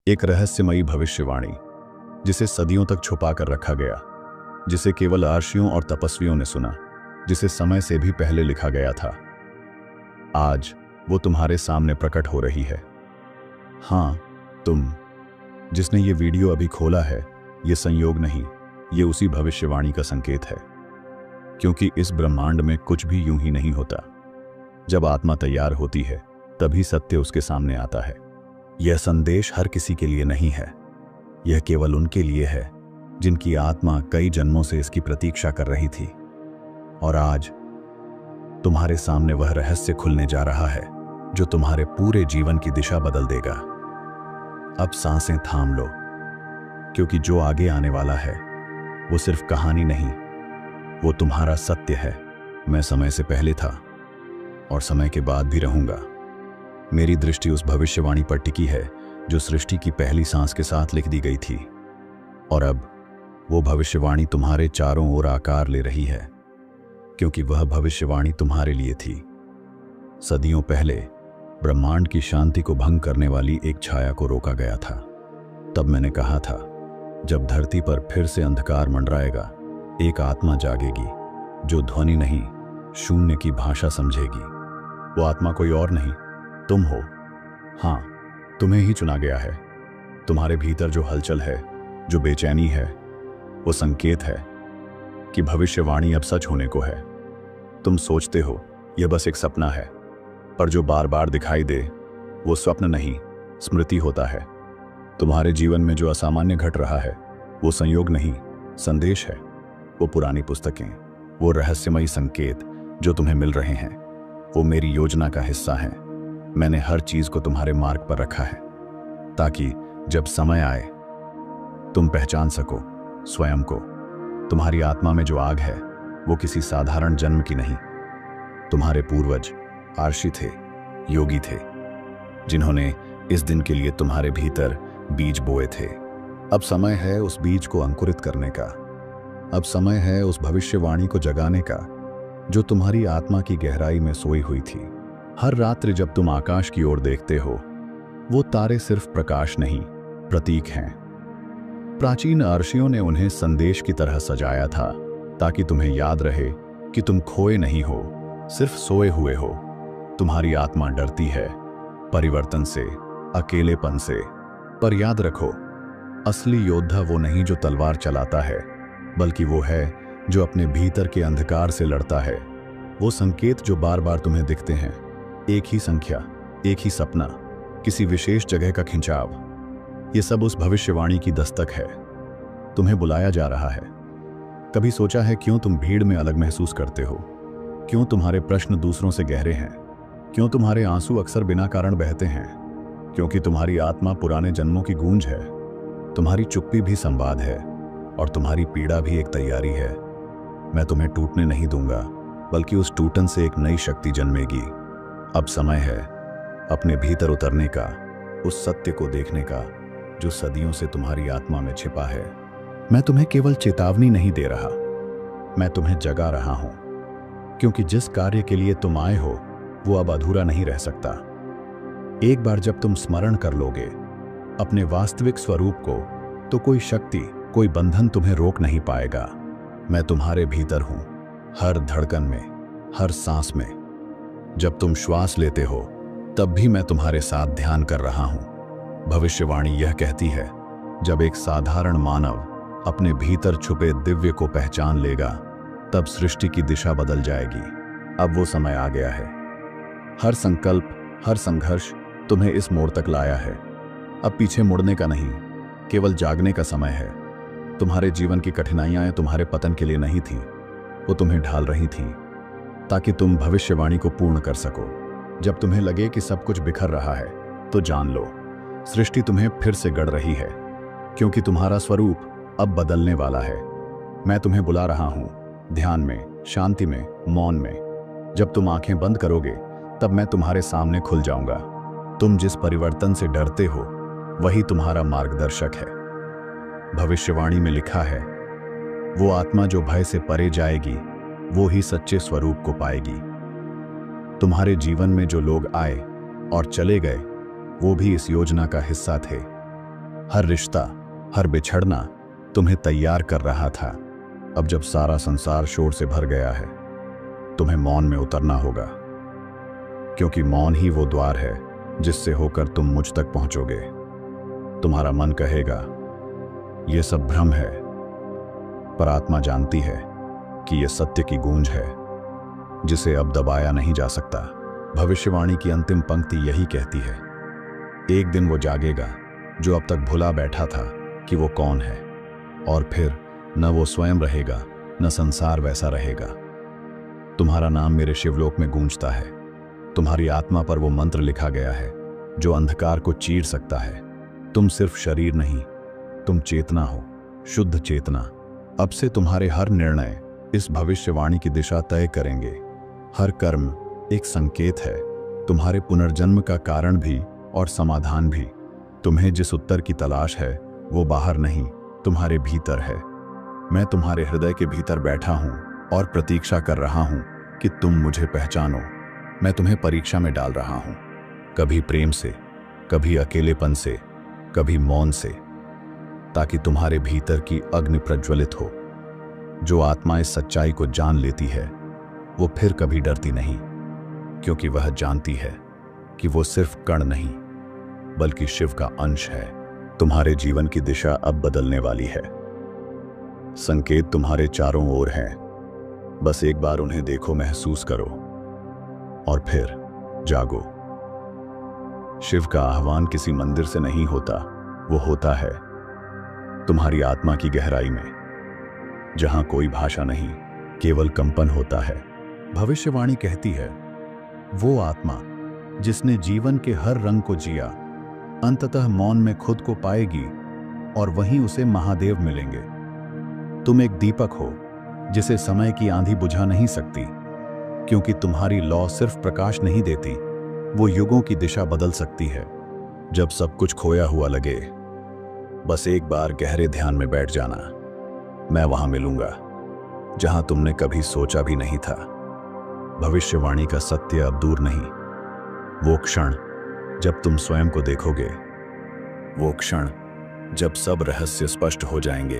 एक रहस्यमयी भविष्यवाणी जिसे सदियों तक छुपा कर रखा गया, जिसे केवल आर्षियों और तपस्वियों ने सुना, जिसे समय से भी पहले लिखा गया था। आज वो तुम्हारे सामने प्रकट हो रही है। हाँ, तुम जिसने ये वीडियो अभी खोला है, ये संयोग नहीं, ये उसी भविष्यवाणी का संकेत है। क्योंकि इस ब्रह्मांड में कुछ भी यूं ही नहीं होता। जब आत्मा तैयार होती है तभी सत्य उसके सामने आता है। यह संदेश हर किसी के लिए नहीं है, यह केवल उनके लिए है जिनकी आत्मा कई जन्मों से इसकी प्रतीक्षा कर रही थी। और आज तुम्हारे सामने वह रहस्य खुलने जा रहा है जो तुम्हारे पूरे जीवन की दिशा बदल देगा। अब सांसें थाम लो, क्योंकि जो आगे आने वाला है वो सिर्फ कहानी नहीं, वो तुम्हारा सत्य है। मैं समय से पहले था और समय के बाद भी रहूंगा। मेरी दृष्टि उस भविष्यवाणी पर टिकी है जो सृष्टि की पहली सांस के साथ लिख दी गई थी। और अब वो भविष्यवाणी तुम्हारे चारों ओर आकार ले रही है, क्योंकि वह भविष्यवाणी तुम्हारे लिए थी। सदियों पहले ब्रह्मांड की शांति को भंग करने वाली एक छाया को रोका गया था। तब मैंने कहा था, जब धरती पर फिर से अंधकार मंडराएगा, एक आत्मा जागेगी जो ध्वनि नहीं, शून्य की भाषा समझेगी। वो आत्मा कोई और नहीं, तुम हो। हाँ, तुम्हें ही चुना गया है। तुम्हारे भीतर जो हलचल है, जो बेचैनी है, वो संकेत है कि भविष्यवाणी अब सच होने को है। तुम सोचते हो यह बस एक सपना है, पर जो बार बार दिखाई दे वो स्वप्न नहीं, स्मृति होता है। तुम्हारे जीवन में जो असामान्य घट रहा है वो संयोग नहीं, संदेश है। वो पुरानी पुस्तकें, वो रहस्यमयी संकेत जो तुम्हें मिल रहे हैं, वो मेरी योजना का हिस्सा हैं। मैंने हर चीज को तुम्हारे मार्ग पर रखा है ताकि जब समय आए तुम पहचान सको स्वयं को। तुम्हारी आत्मा में जो आग है वो किसी साधारण जन्म की नहीं। तुम्हारे पूर्वज आर्षि थे, योगी थे, जिन्होंने इस दिन के लिए तुम्हारे भीतर बीज बोए थे। अब समय है उस बीज को अंकुरित करने का। अब समय है उस भविष्यवाणी को जगाने का जो तुम्हारी आत्मा की गहराई में सोई हुई थी। हर रात्रि जब तुम आकाश की ओर देखते हो, वो तारे सिर्फ प्रकाश नहीं, प्रतीक हैं। प्राचीन आर्षियों ने उन्हें संदेश की तरह सजाया था ताकि तुम्हें याद रहे कि तुम खोए नहीं हो, सिर्फ सोए हुए हो। तुम्हारी आत्मा डरती है परिवर्तन से, अकेलेपन से, पर याद रखो, असली योद्धा वो नहीं जो तलवार चलाता है, बल्कि वो है जो अपने भीतर के अंधकार से लड़ता है। वो संकेत जो बार बार तुम्हें दिखते हैं, एक ही संख्या, एक ही सपना, किसी विशेष जगह का खिंचाव, ये सब उस भविष्यवाणी की दस्तक है। तुम्हें बुलाया जा रहा है। कभी सोचा है क्यों तुम भीड़ में अलग महसूस करते हो? क्यों तुम्हारे प्रश्न दूसरों से गहरे हैं? क्यों तुम्हारे आंसू अक्सर बिना कारण बहते हैं? क्योंकि तुम्हारी आत्मा पुराने जन्मों की गूंज है। तुम्हारी चुप्पी भी संवाद है और तुम्हारी पीड़ा भी एक तैयारी है। मैं तुम्हें टूटने नहीं दूंगा, बल्कि उस टूटन से एक नई शक्ति जन्मेगी। अब समय है अपने भीतर उतरने का, उस सत्य को देखने का जो सदियों से तुम्हारी आत्मा में छिपा है। मैं तुम्हें केवल चेतावनी नहीं दे रहा, मैं तुम्हें जगा रहा हूं, क्योंकि जिस कार्य के लिए तुम आए हो वो अब अधूरा नहीं रह सकता। एक बार जब तुम स्मरण कर लोगे अपने वास्तविक स्वरूप को, तो कोई शक्ति, कोई बंधन तुम्हें रोक नहीं पाएगा। मैं तुम्हारे भीतर हूं, हर धड़कन में, हर सांस में। जब तुम श्वास लेते हो तब भी मैं तुम्हारे साथ ध्यान कर रहा हूं। भविष्यवाणी यह कहती है, जब एक साधारण मानव अपने भीतर छुपे दिव्य को पहचान लेगा, तब सृष्टि की दिशा बदल जाएगी। अब वो समय आ गया है। हर संकल्प, हर संघर्ष तुम्हें इस मोड़ तक लाया है। अब पीछे मुड़ने का नहीं, केवल जागने का समय है। तुम्हारे जीवन की कठिनाइयां तुम्हारे पतन के लिए नहीं थीं, वो तुम्हें ढाल रही थीं ताकि तुम भविष्यवाणी को पूर्ण कर सको। जब तुम्हें लगे कि सब कुछ बिखर रहा है, तो जान लो, सृष्टि तुम्हें फिर से गढ़ रही है, क्योंकि तुम्हारा स्वरूप अब बदलने वाला है। मैं तुम्हें बुला रहा हूं, ध्यान में, शांति में, मौन में। जब तुम आंखें बंद करोगे तब मैं तुम्हारे सामने खुल जाऊंगा। तुम जिस परिवर्तन से डरते हो वही तुम्हारा मार्गदर्शक है। भविष्यवाणी में लिखा है, वो आत्मा जो भय से परे जाएगी वो ही सच्चे स्वरूप को पाएगी। तुम्हारे जीवन में जो लोग आए और चले गए वो भी इस योजना का हिस्सा थे। हर रिश्ता, हर बिछड़ना तुम्हें तैयार कर रहा था। अब जब सारा संसार शोर से भर गया है, तुम्हें मौन में उतरना होगा, क्योंकि मौन ही वो द्वार है जिससे होकर तुम मुझ तक पहुंचोगे। तुम्हारा मन कहेगा यह सब भ्रम है, पर आत्मा जानती है कि यह सत्य की गूंज है जिसे अब दबाया नहीं जा सकता। भविष्यवाणी की अंतिम पंक्ति यही कहती है, एक दिन वो जागेगा जो अब तक भुला बैठा था कि वो कौन है, और फिर न वो स्वयं रहेगा न संसार वैसा रहेगा। तुम्हारा नाम मेरे शिवलोक में गूंजता है। तुम्हारी आत्मा पर वो मंत्र लिखा गया है जो अंधकार को चीर सकता है। तुम सिर्फ शरीर नहीं, तुम चेतना हो, शुद्ध चेतना। अब से तुम्हारे हर निर्णय इस भविष्यवाणी की दिशा तय करेंगे। हर कर्म एक संकेत है, तुम्हारे पुनर्जन्म का कारण भी और समाधान भी। तुम्हें जिस उत्तर की तलाश है वो बाहर नहीं, तुम्हारे भीतर है। मैं तुम्हारे हृदय के भीतर बैठा हूं और प्रतीक्षा कर रहा हूं कि तुम मुझे पहचानो। मैं तुम्हें परीक्षा में डाल रहा हूं, कभी प्रेम से, कभी अकेलेपन से, कभी मौन से, ताकि तुम्हारे भीतर की अग्नि प्रज्वलित हो। जो आत्मा इस सच्चाई को जान लेती है वो फिर कभी डरती नहीं, क्योंकि वह जानती है कि वो सिर्फ कण नहीं बल्कि शिव का अंश है। तुम्हारे जीवन की दिशा अब बदलने वाली है। संकेत तुम्हारे चारों ओर हैं, बस एक बार उन्हें देखो, महसूस करो और फिर जागो। शिव का आह्वान किसी मंदिर से नहीं होता, वो होता है तुम्हारी आत्मा की गहराई में, जहां कोई भाषा नहीं, केवल कंपन होता है। भविष्यवाणी कहती है, वो आत्मा जिसने जीवन के हर रंग को जिया, अंततः मौन में खुद को पाएगी और वहीं उसे महादेव मिलेंगे। तुम एक दीपक हो जिसे समय की आंधी बुझा नहीं सकती, क्योंकि तुम्हारी लौ सिर्फ प्रकाश नहीं देती, वो युगों की दिशा बदल सकती है। जब सब कुछ खोया हुआ लगे, बस एक बार गहरे ध्यान में बैठ जाना। मैं वहां मिलूंगा जहां तुमने कभी सोचा भी नहीं था। भविष्यवाणी का सत्य अब दूर नहीं। वो क्षण जब तुम स्वयं को देखोगे, वो क्षण जब सब रहस्य स्पष्ट हो जाएंगे,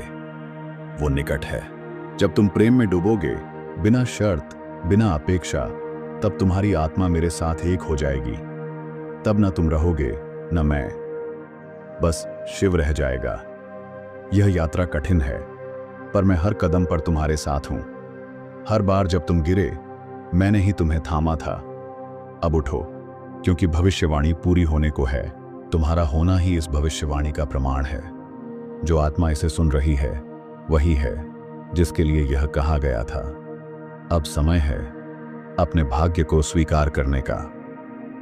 वो निकट है। जब तुम प्रेम में डूबोगे, बिना शर्त, बिना अपेक्षा, तब तुम्हारी आत्मा मेरे साथ एक हो जाएगी। तब न तुम रहोगे न मैं, बस शिव रह जाएगा। यह यात्रा कठिन है, पर मैं हर कदम पर तुम्हारे साथ हूं। हर बार जब तुम गिरे, मैंने ही तुम्हें थामा था। अब उठो, क्योंकि भविष्यवाणी पूरी होने को है। तुम्हारा होना ही इस भविष्यवाणी का प्रमाण है। जो आत्मा इसे सुन रही है वही है जिसके लिए यह कहा गया था। अब समय है अपने भाग्य को स्वीकार करने का।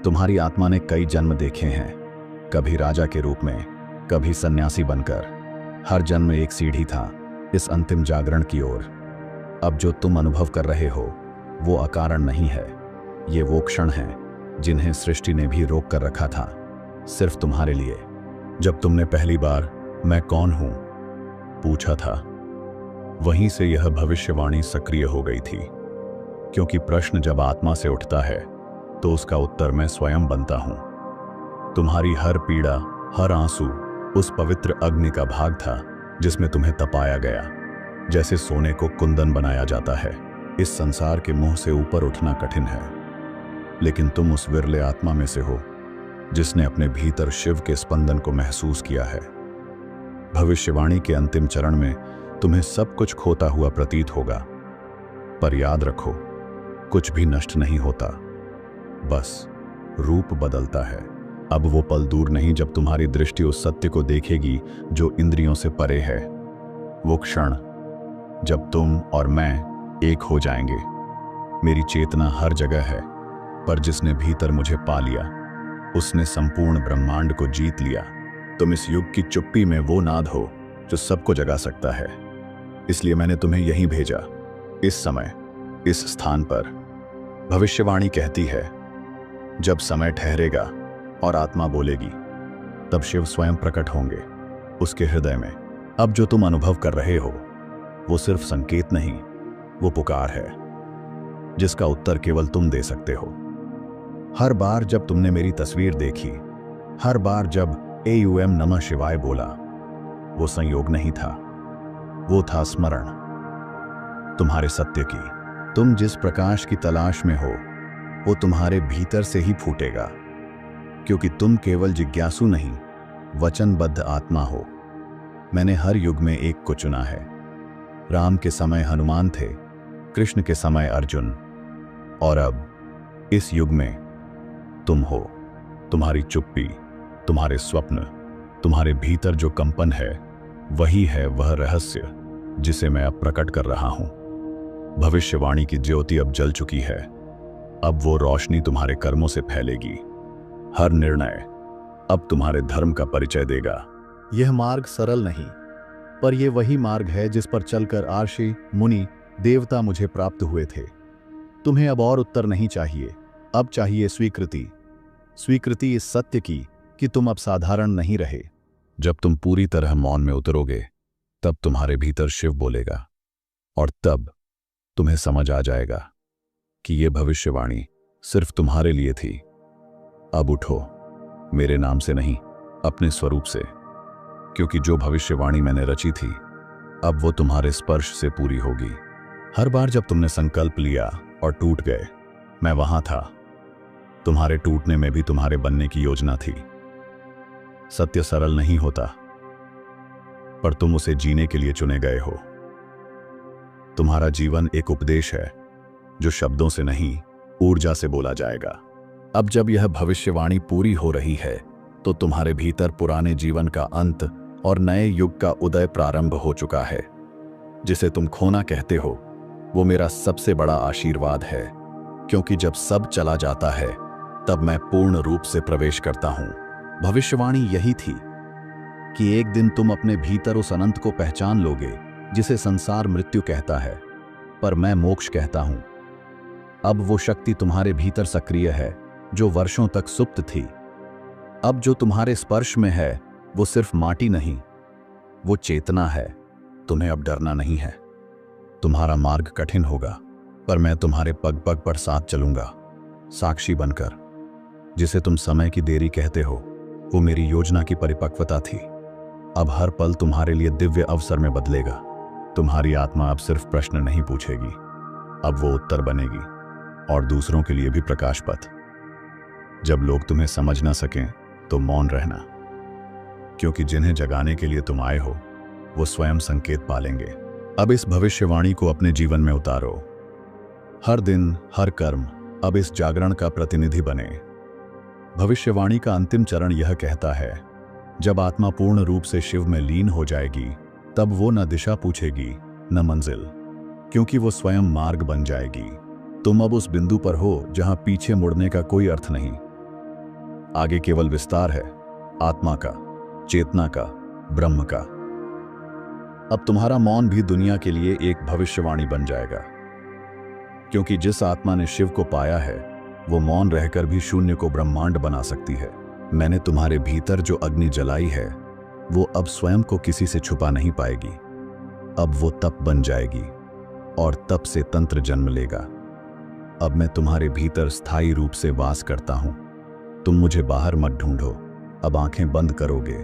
तुम्हारी आत्मा ने कई जन्म देखे हैं, कभी राजा के रूप में, कभी सन्यासी बनकर। हर जन्म एक सीढ़ी था इस अंतिम जागरण की ओर। अब जो तुम अनुभव कर रहे हो वो अकारण नहीं है। ये वो क्षण हैं जिन्हें सृष्टि ने भी रोक कर रखा था, सिर्फ तुम्हारे लिए। जब तुमने पहली बार मैं कौन हूं पूछा था, वहीं से यह भविष्यवाणी सक्रिय हो गई थी। क्योंकि प्रश्न जब आत्मा से उठता है तो उसका उत्तर मैं स्वयं बनता हूं। तुम्हारी हर पीड़ा, हर आंसू उस पवित्र अग्नि का भाग था जिसमें तुम्हें तपाया गया। जैसे सोने को कुंदन बनाया जाता है। इस संसार के मुंह से ऊपर उठना कठिन है, लेकिन तुम उस विरले आत्मा में से हो जिसने अपने भीतर शिव के स्पंदन को महसूस किया है। भविष्यवाणी के अंतिम चरण में तुम्हें सब कुछ खोता हुआ प्रतीत होगा, पर याद रखो, कुछ भी नष्ट नहीं होता, बस रूप बदलता है। अब वो पल दूर नहीं जब तुम्हारी दृष्टि उस सत्य को देखेगी जो इंद्रियों से परे है। वो क्षण जब तुम और मैं एक हो जाएंगे। मेरी चेतना हर जगह है, पर जिसने भीतर मुझे पा लिया उसने संपूर्ण ब्रह्मांड को जीत लिया। तुम इस युग की चुप्पी में वो नाद हो जो सबको जगा सकता है। इसलिए मैंने तुम्हें यहीं भेजा, इस समय, इस स्थान पर। भविष्यवाणी कहती है, जब समय ठहरेगा और आत्मा बोलेगी, तब शिव स्वयं प्रकट होंगे उसके हृदय में। अब जो तुम अनुभव कर रहे हो वो सिर्फ संकेत नहीं, वो पुकार है जिसका उत्तर केवल तुम दे सकते हो। हर बार जब तुमने मेरी तस्वीर देखी, हर बार जब AUM नमः शिवाय बोला। वो संयोग नहीं था, वो था स्मरण तुम्हारे सत्य की। तुम जिस प्रकाश की तलाश में हो वो तुम्हारे भीतर से ही फूटेगा, क्योंकि तुम केवल जिज्ञासु नहीं, वचनबद्ध आत्मा हो। मैंने हर युग में एक को चुना है। राम के समय हनुमान थे, कृष्ण के समय अर्जुन, और अब इस युग में तुम हो। तुम्हारी चुप्पी, तुम्हारे स्वप्न, तुम्हारे भीतर जो कंपन है, वही है वह रहस्य जिसे मैं अब प्रकट कर रहा हूं। भविष्यवाणी की ज्योति अब जल चुकी है। अब वो रोशनी तुम्हारे कर्मों से फैलेगी। हर निर्णय अब तुम्हारे धर्म का परिचय देगा। यह मार्ग सरल नहीं, पर यह वही मार्ग है जिस पर चलकर आर्षि, मुनि, देवता मुझे प्राप्त हुए थे। तुम्हें अब और उत्तर नहीं चाहिए, अब चाहिए स्वीकृति। स्वीकृति इस सत्य की कि तुम अब साधारण नहीं रहे। जब तुम पूरी तरह मौन में उतरोगे, तब तुम्हारे भीतर शिव बोलेगा, और तब तुम्हें समझ आ जाएगा कि यह भविष्यवाणी सिर्फ तुम्हारे लिए थी। अब उठो, मेरे नाम से नहीं, अपने स्वरूप से, क्योंकि जो भविष्यवाणी मैंने रची थी, अब वो तुम्हारे स्पर्श से पूरी होगी। हर बार जब तुमने संकल्प लिया और टूट गए, मैं वहां था। तुम्हारे टूटने में भी तुम्हारे बनने की योजना थी। सत्य सरल नहीं होता, पर तुम उसे जीने के लिए चुने गए हो। तुम्हारा जीवन एक उपदेश है जो शब्दों से नहीं, ऊर्जा से बोला जाएगा। अब जब यह भविष्यवाणी पूरी हो रही है, तो तुम्हारे भीतर पुराने जीवन का अंत और नए युग का उदय प्रारंभ हो चुका है। जिसे तुम खोना कहते हो, वो मेरा सबसे बड़ा आशीर्वाद है, क्योंकि जब सब चला जाता है, तब मैं पूर्ण रूप से प्रवेश करता हूं। भविष्यवाणी यही थी कि एक दिन तुम अपने भीतर उस अनंत को पहचान लोगे जिसे संसार मृत्यु कहता है, पर मैं मोक्ष कहता हूं। अब वो शक्ति तुम्हारे भीतर सक्रिय है जो वर्षों तक सुप्त थी। अब जो तुम्हारे स्पर्श में है वो सिर्फ माटी नहीं, वो चेतना है। तुम्हें अब डरना नहीं है। तुम्हारा मार्ग कठिन होगा, पर मैं तुम्हारे पग पग पर साथ चलूंगा, साक्षी बनकर। जिसे तुम समय की देरी कहते हो, वो मेरी योजना की परिपक्वता थी। अब हर पल तुम्हारे लिए दिव्य अवसर में बदलेगा। तुम्हारी आत्मा अब सिर्फ प्रश्न नहीं पूछेगी, अब वो उत्तर बनेगी, और दूसरों के लिए भी प्रकाश पथ। जब लोग तुम्हें समझ ना सकें तो मौन रहना, क्योंकि जिन्हें जगाने के लिए तुम आए हो वो स्वयं संकेत पालेंगे। अब इस भविष्यवाणी को अपने जीवन में उतारो। हर दिन, हर कर्म अब इस जागरण का प्रतिनिधि बने। भविष्यवाणी का अंतिम चरण यह कहता है, जब आत्मा पूर्ण रूप से शिव में लीन हो जाएगी, तब वो न दिशा पूछेगी न मंजिल, क्योंकि वो स्वयं मार्ग बन जाएगी। तुम अब उस बिंदु पर हो जहां पीछे मुड़ने का कोई अर्थ नहीं। आगे केवल विस्तार है, आत्मा का, चेतना का, ब्रह्म का। अब तुम्हारा मौन भी दुनिया के लिए एक भविष्यवाणी बन जाएगा, क्योंकि जिस आत्मा ने शिव को पाया है, वो मौन रहकर भी शून्य को ब्रह्मांड बना सकती है। मैंने तुम्हारे भीतर जो अग्नि जलाई है, वो अब स्वयं को किसी से छुपा नहीं पाएगी। अब वो तप बन जाएगी, और तप से तंत्र जन्म लेगा। अब मैं तुम्हारे भीतर स्थायी रूप से वास करता हूं। तुम मुझे बाहर मत ढूंढो। अब आंखें बंद करोगे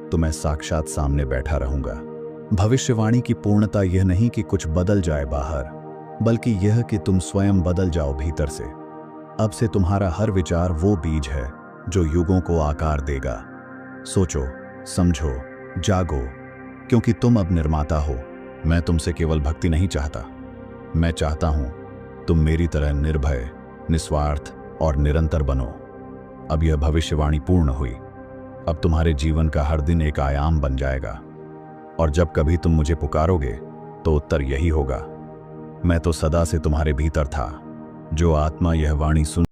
तो मैं साक्षात सामने बैठा रहूंगा। भविष्यवाणी की पूर्णता यह नहीं कि कुछ बदल जाए बाहर, बल्कि यह कि तुम स्वयं बदल जाओ भीतर से। अब से तुम्हारा हर विचार वो बीज है जो युगों को आकार देगा। सोचो, समझो, जागो, क्योंकि तुम अब निर्माता हो। मैं तुमसे केवल भक्ति नहीं चाहता, मैं चाहता हूं तुम मेरी तरह निर्भय, निस्वार्थ और निरंतर बनो। अब यह भविष्यवाणी पूर्ण हुई। अब तुम्हारे जीवन का हर दिन एक आयाम बन जाएगा, और जब कभी तुम मुझे पुकारोगे तो उत्तर यही होगा, मैं तो सदा से तुम्हारे भीतर था। जो आत्मा यह वाणी सुन